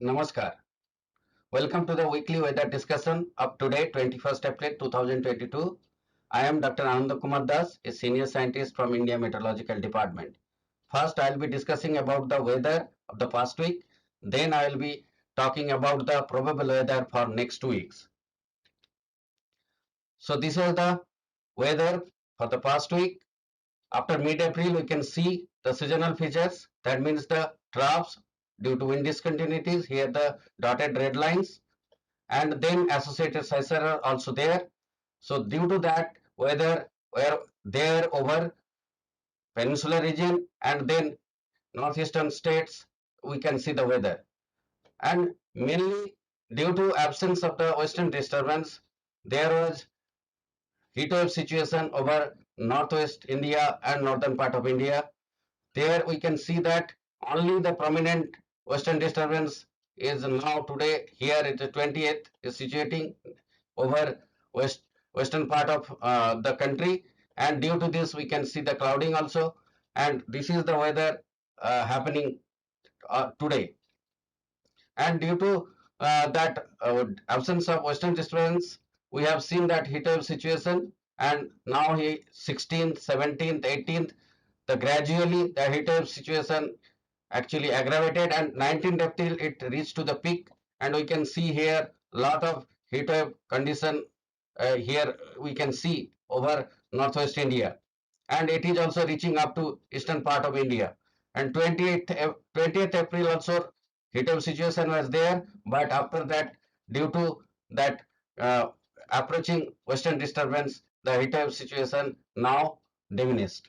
Namaskar. Welcome to the weekly weather discussion of today, 21st April 2022. I am Dr. Anand Kumar Das, a senior scientist from India Meteorological Department. First, I will be discussing about the weather of the past week. Then I will be talking about the probable weather for next 2 weeks. So this is the weather for the past week. After mid-April, we can see the seasonal features. That means the troughs due to wind discontinuities. Here the dotted red lines, and then associated sensor are also there. So due to that, weather were there over peninsular region and then northeastern states, we can see the weather. And mainly due to absence of the western disturbance, there was heat wave situation over northwest India and northern part of India. There we can see that only the prominent western disturbance is now today here it is 20th is situating over western part of the country, and due to this we can see the clouding also, and this is the weather happening today. And due to that absence of western disturbance, we have seen that heat wave situation, and now he 16th 17th 18th the gradually the heat wave situation actually aggravated, and 19th April it reached to the peak, and we can see here lot of heat wave condition. Here we can see over northwest India, and it is also reaching up to eastern part of India. And 20th April also heat wave situation was there, but after that, due to that approaching western disturbance, the heat wave situation now diminished.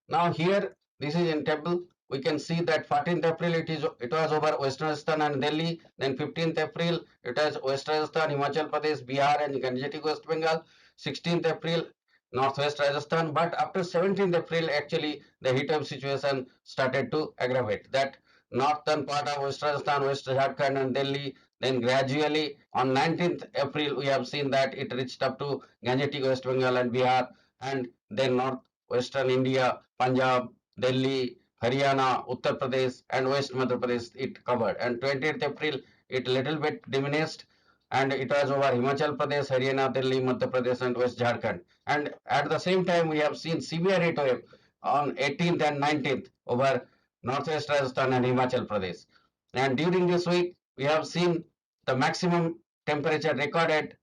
Now here, this is in table. We can see that 14th April it was over Western Rajasthan and Delhi. Then 15th April it was West Rajasthan, Himachal Pradesh, Bihar and Gangetic West Bengal. 16th April Northwest Rajasthan. But after 17th April actually the heat wave situation started to aggravate. That northern part of West Rajasthan, West Jharkhand and Delhi. Then gradually on 19th April we have seen that it reached up to Gangetic West Bengal and Bihar, and then north western India, Punjab, Delhi, Haryana, Uttar Pradesh, and West Madhya Pradesh it covered. And 20th April it little bit diminished, and it was over Himachal Pradesh, Haryana, Delhi, Madhya Pradesh, and West Jharkhand. And at the same time, we have seen severe heat wave on 18th and 19th over Northwest Rajasthan and Himachal Pradesh. And during this week, we have seen the maximum temperature recorded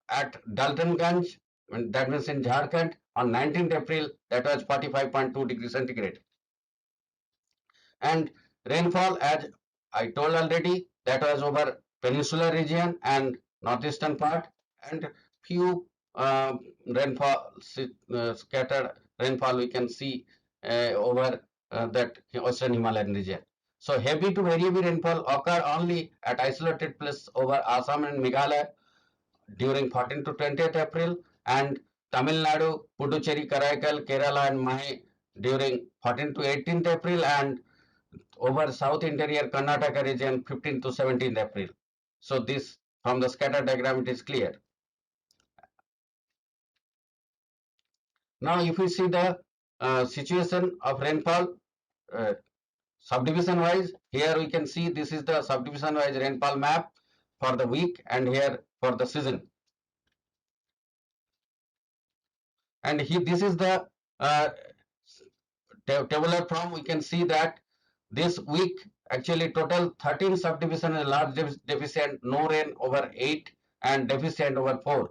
at Daltonganj, that means in Jharkhand, on 19th April, that was 45.2 degrees centigrade. And rainfall, as I told already, that was over peninsular region and northeastern part, and few rainfall, scattered rainfall we can see over that western Himalayan region. So heavy to very heavy rainfall occur only at isolated places over Assam and Meghalaya during 14th to 20th April, and Tamil Nadu, Puducherry, Karaikal, Kerala and Mahe during 14th to 18th April, and over South Interior Karnataka region 15th to 17th April. So this from the scatter diagram it is clear. Now if we see the situation of rainfall uh, subdivision wise, here we can see this is the subdivision wise rainfall map for the week and here for the season. And this is the tabular form. We can see that this week actually total 13 subdivision is large deficient, no rain over 8 and deficient over 4,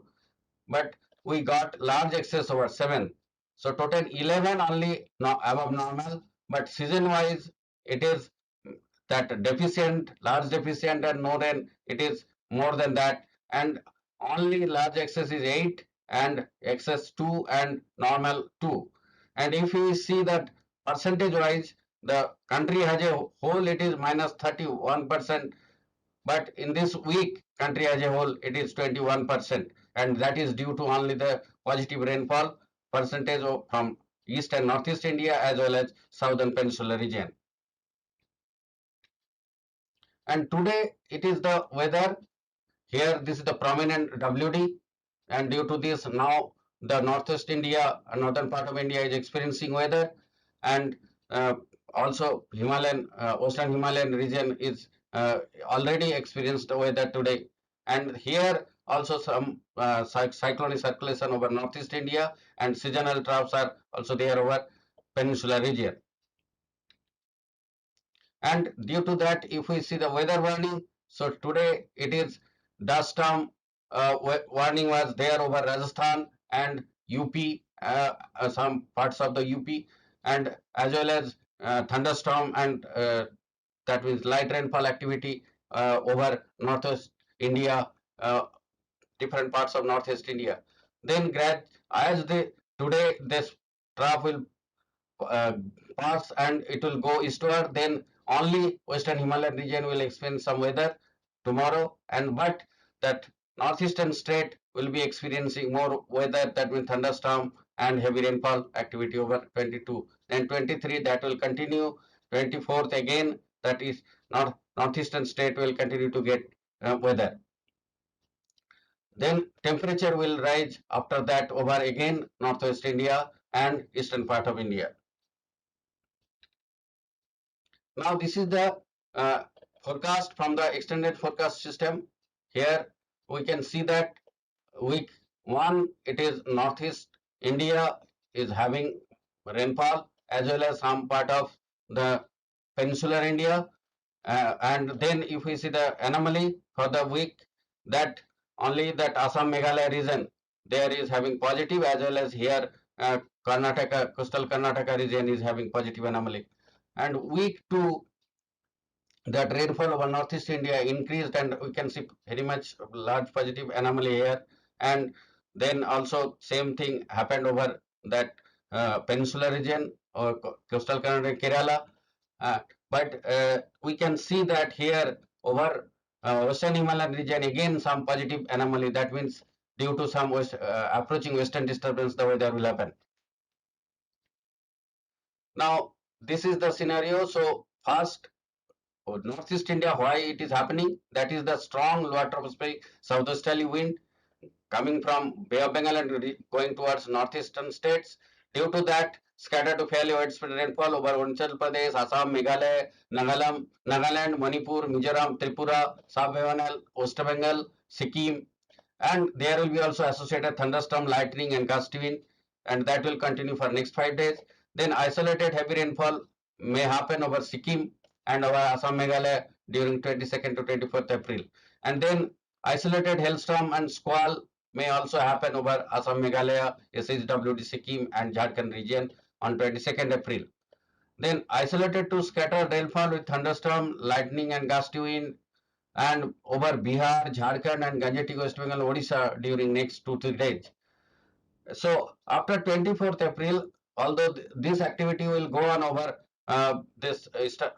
but we got large excess over 7. So total 11 only above normal, but season wise it is that deficient, large deficient and no rain, it is more than that, and only large excess is 8 and excess 2 and normal 2. And if we see that percentage wise, the country as a whole it is minus 31%, but in this week country as a whole it is 21%, and that is due to only the positive rainfall percentage from east and northeast India as well as southern peninsular region. And today it is the weather. Here this is the prominent WD, and due to this now the northwest India and northern part of India is experiencing weather, and also Himalayan, Western Himalayan region is already experienced weather today. And here also some cyclonic circulation over northeast India, and seasonal troughs are also there over peninsular region. And due to that, if we see the weather warning, so today it is dust storm warning was there over Rajasthan and UP, some parts of the UP, and as well as thunderstorm and that means light rainfall activity over northwest India, different parts of northeast India. Then as the today this trough will uh, pass and it will go eastward, then only western Himalayan region will experience some weather tomorrow, and but that northeastern state will be experiencing more weather, that means thunderstorm and heavy rainfall activity over 22. Then 23 that will continue, 24th again, that is northeastern state will continue to get weather. Then temperature will rise after that over again northwest India and eastern part of India. Now this is the forecast from the extended forecast system. Here we can see that week 1 it is northeast India is having rainfall as well as some part of the peninsular India. And then if we see the anomaly for the week, that only that Assam Meghalaya region there is having positive, as well as here Karnataka, coastal Karnataka region is having positive anomaly. And week 2 that rainfall over northeast India increased, and we can see very much large positive anomaly here. And then also same thing happened over that peninsular region or coastal Karnataka, Kerala. Uh, but we can see that here over western Himalayan region again some positive anomaly. That means due to some approaching western disturbance, the weather will happen. Now this is the scenario. So first, northeast India, why it is happening? That is the strong lower tropospheric southwesterly wind coming from Bay of Bengal and going towards northeastern states. Due to that, scattered to fairly widespread rainfall over Arunachal Pradesh, Assam, Meghalaya, Nagaland, Manipur, Mizoram, Tripura, South Bengal, West Bengal, Sikkim, and there will be also associated thunderstorm, lightning and gusty wind, and that will continue for next 5 days. Then isolated heavy rainfall may happen over Sikkim and over Assam Meghalaya during 22nd to 24th April, and then isolated hailstorm and squall may also happen over Assam Meghalaya, SHWD Sikkim and Jharkhand region on 22nd April. Then isolated to scattered rainfall with thunderstorm, lightning and gusty wind and over Bihar, Jharkhand and Gangetic West Bengal, Odisha during next 2 3 days. So after 24th April, although this activity will go on over this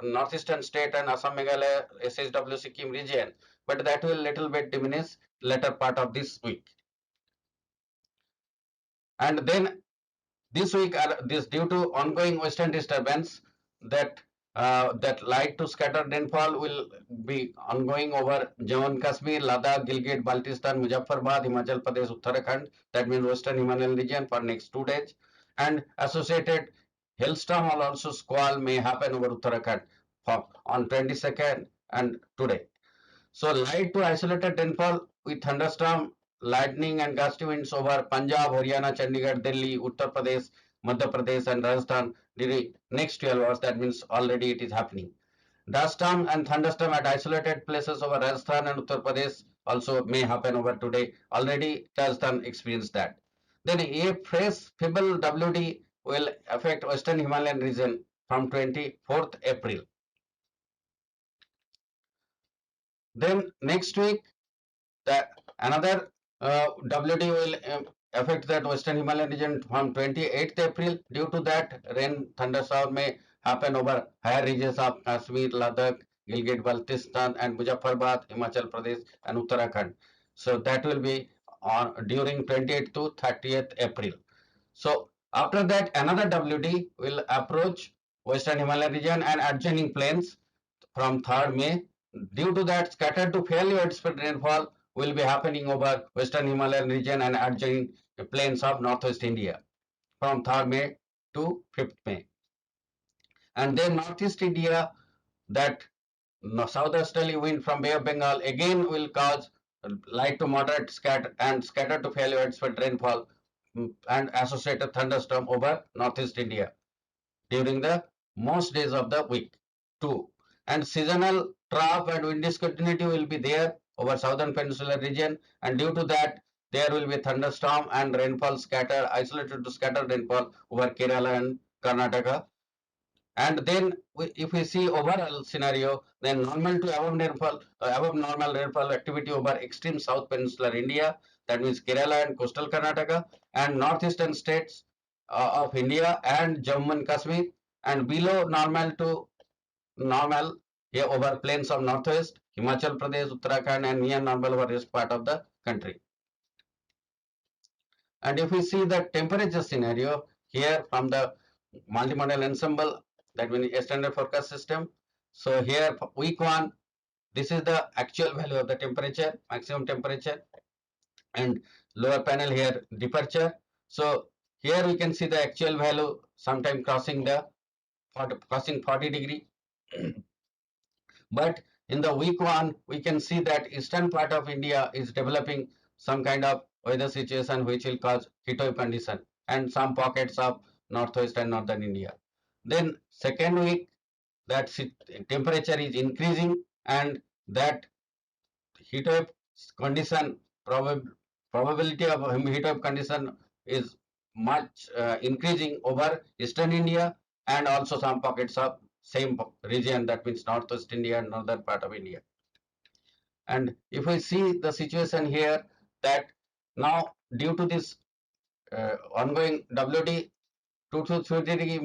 northeastern state and Assam Meghalaya SHW Sikkim region, but that will little bit diminish later part of this week. And then this week, this due to ongoing western disturbance, that light to scattered rainfall will be ongoing over Jammu and Kashmir, Ladakh, Gilgit, Baltistan, Muzaffarabad, Himachal Pradesh, Uttarakhand. That means western Himalayan region for next 2 days. And associated hailstorm or also squall may happen over Uttarakhand on 22nd and today. So light to isolated rainfall with thunderstorm, lightning and gusty winds over Punjab, Haryana, Chandigarh, Delhi, Uttar Pradesh, Madhya Pradesh and Rajasthan during next 12 hours. That means already it is happening. Dust storm and thunderstorm at isolated places over Rajasthan and Uttar Pradesh also may happen over today. Already Rajasthan experienced that. Then a fresh feeble WD will affect western Himalayan region from 24th April. Then next week, that another WD will affect that western Himalayan region from 28th April. Due to that, rain thunderstorm may happen over higher regions of Kashmir, Ladakh, Gilgit, Baltistan, and Muzaffarabad, Himachal Pradesh, and Uttarakhand. So that will be on during 28th to 30th April. So after that, another WD will approach western Himalayan region and adjoining plains from 3rd May. Due to that, scattered to fairly widespread rainfall will be happening over western Himalayan region and adjoining plains of northwest India from 3rd May to 5th May. And then northeast India, that southwesterly wind from Bay of Bengal again will cause light to moderate scatter and scatter to fairly widespread rainfall and associated thunderstorm over northeast India during the most days of the week. Two, and seasonal trough and wind discontinuity will be there over southern peninsular region, and due to that there will be thunderstorm and rainfall scatter isolated to scattered rainfall over Kerala and Karnataka. And then if we see overall scenario, then normal to above normal rainfall activity over extreme south peninsular India, that means Kerala and coastal Karnataka, and northeastern states of India and Jammu and Kashmir, and below normal to normal here over plains of northwest, Himachal Pradesh, Uttarakhand, and near normal over rest part of the country. And if we see the temperature scenario here from the multimodal ensemble, that means a standard forecast system. So here for week one, this is the actual value of the temperature, maximum temperature, and lower panel here departure. So here we can see the actual value sometime crossing the 40 degree. But in the week one, we can see that eastern part of India is developing some kind of weather situation which will cause heat wave condition and some pockets of northwest and northern India. Then second week, that temperature is increasing and that heat wave condition probability of heat wave condition is much increasing over eastern India and also some pockets of same region, that means northwest India and northern part of India. And if we see the situation here, that now due to this ongoing WD 2 to 3 degree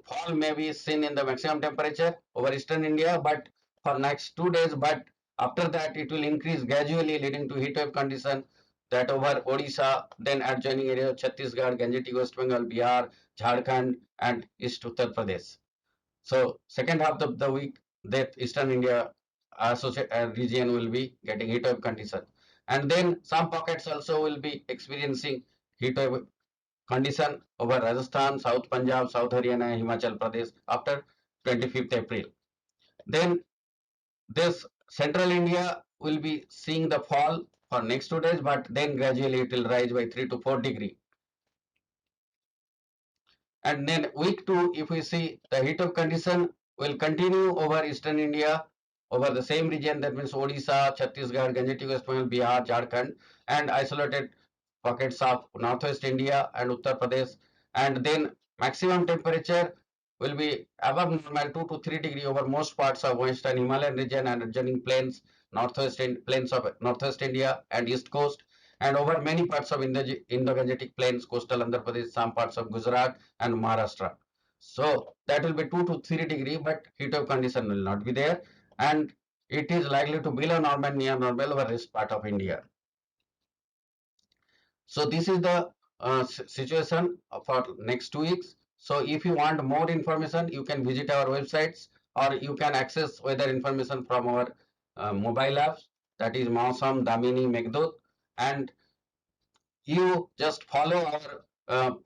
fall may be seen in the maximum temperature over eastern India, but for next 2 days, but after that it will increase gradually leading to heat wave condition that over Odisha, then adjoining area Chhattisgarh, Gangetic West Bengal, Bihar, Jharkhand, and East Uttar Pradesh. So second half of the week, that eastern India region will be getting heat wave condition, and then some pockets also will be experiencing heat wave condition over Rajasthan, South Punjab, South Haryana, Himachal Pradesh after 25th April. Then this central India will be seeing the fall for next 2 days, but then gradually it will rise by 3 to 4 degree. And then week two, if we see the heat of condition will continue over eastern India, over the same region, that means Odisha, Chhattisgarh, Gangetic West Bengal, Bihar, Jharkhand, and isolated pockets of northwest India and Uttar Pradesh. And then maximum temperature will be above normal 2 to 3 degree over most parts of western Himalayan region and adjoining plains, plains of northwest India and east coast, and over many parts of Indo-Gangetic plains, coastal Andhra Pradesh, some parts of Gujarat and Maharashtra. So that will be 2 to 3 degree, but heat wave condition will not be there, and it is likely to below normal, near normal over rest part of India. So this is the situation for next 2 weeks. So if you want more information, you can visit our websites or you can access weather information from our mobile apps, that is Mausam, Damini, Meghdut, and you just follow our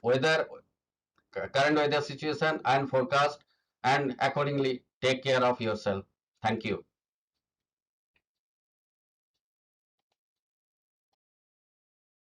current weather situation and forecast, and accordingly take care of yourself. Thank you.